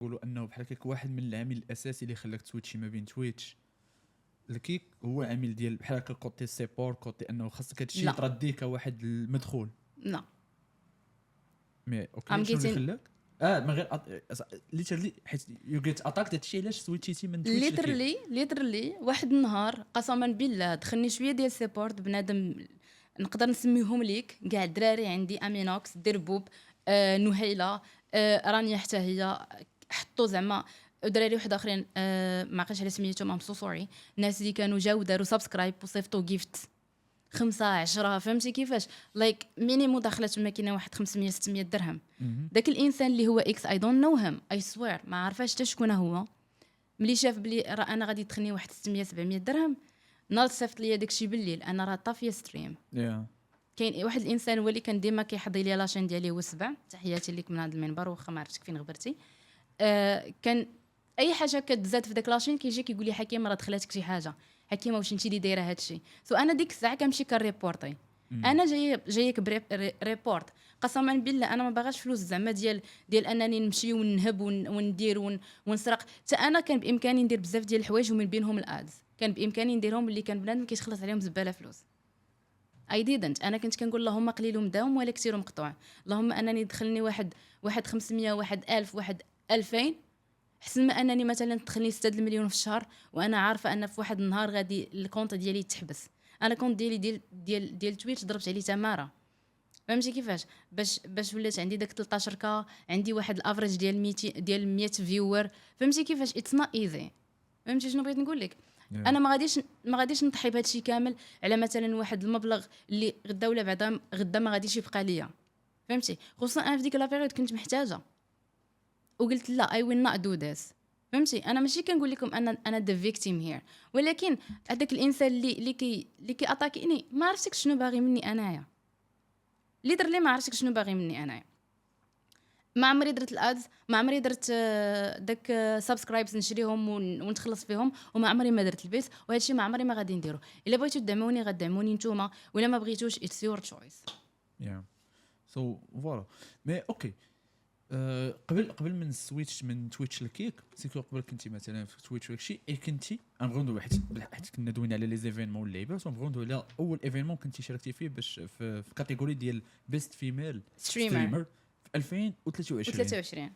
نقولوا انه بحال هكاك واحد من العامل الاساسي اللي خلاك تويتشي ما بين تويتش الكيك هو عامل ديال بحال هكا كوتي سيبور كوتي انه خاصك هادشي لا. يترديه كواحد المدخول لا مي I'm اوكي شنو اللي getting خلاك من غير ليترلي حيت يو جيت اتاك داكشي علاش سويتشيتي من تويتش لكيك ليترلي واحد النهار قسما بالله دخلني شويه ديال سيبورت بنادم نقدر نسميهم ليك كاع الدراري عندي امينوكس دربوب نهيله رانيا حتى هي حطوا زعما دراري واحد اخرين ما عقلتش على سميتهم ام سو سوري الناس اللي كانوا جاو داروا سبسكرايب وصيفطوا جيفت 5 10 فهمتي كيفاش لايك مينيمو دخلت ما كاينه واحد 500 600 درهم داك الانسان اللي هو اكس اي دونت نو هيم اي سوير ما عارفاش حتى شكون هو ملي شاف بلي راه انا غادي تدخلني واحد 600 700 درهم ناض صيفط ليا داكشي بالليل انا راه طافيه ستريم كاين واحد الانسان هو اللي كان ديما كيحضي لي لاشين ديالي هو السبع تحياتي ليك من هذا المنبر واخا ما عرفتك فين غبرتي كان اي حاجه كتزاد في داك لاشين كيجي كيقول لي حكيمه راه دخلاتك شي حاجه حكيمه واش انت اللي دايره هادشي انا ديك الساعه كنمشي كريبورتي انا جايك بريبورت قسما بالله انا ما باغاش فلوس زعما ديال انني نمشي ونهب وندير ونسرق حتى انا كان بامكاني ندير بزاف ديال الحوايج ومن بينهم الادز كان بامكاني نديرهم اللي كان بنادم كيتخلص عليهم زباله فلوس اي ديدنت انا كنت كنقول اللهم قليل مداوم ولا كثير مقطوع اللهم انني دخلني واحد 500 واحد 1000 واحد 2000 احسن ما انني مثلا تدخلني 6 المليون في الشهر وانا عارفه ان في واحد النهار غادي الكونط ديالي يتحبس انا كونط ديالي ديال تويتش ضربت عليه تماره فهمتي كيفاش باش ولات عندي داك 13 كا عندي واحد الافريج ديال 100 فيور فهمتي كيفاش اتس نوت ايزي فهمتي شنو بغيت نقول لك انا ما غاديش نضحي بهذا الشيء كامل على مثلا واحد المبلغ اللي غدا ولا بعدا غدا ما غاديش يبقى ليا فهمتي خصوصا انا في ديك لا بيريود كنت محتاجه وقلت لا اي ويل نوت دو ذس فهمتي انا ماشي كنقول لكم انا ذا فيكتيم هير ولكن هذاك الانسان اللي كي اتاكيني ما عرفتك شنو باغي مني انايا ليدرلي ما عرفتك شنو باغي مني انايا ما عمري درت الادز ما عمري درت داك سبسكرايبز نشريهم ونتخلص فيهم وما عمري ما درت البيس وهذا الشيء ما عمري ما غادي نديرو الا بغيتو تدعموني غدعموني نتوما ولا ما بغيتوش اتس يور تشويس سو فوالا مي اوكي قبل من سويتش من تويتش لكيك سيكو قبل كنتي مثلا في تويتش داكشي كنتي نبغيو واحد حيت كنا دوينا على لي زيفينمون واللعيبات ونبغيو على اول ايفينمون كنتي شاركتي فيه باش في كاتيجوري ديال بيست فيميل ستريمر في 2023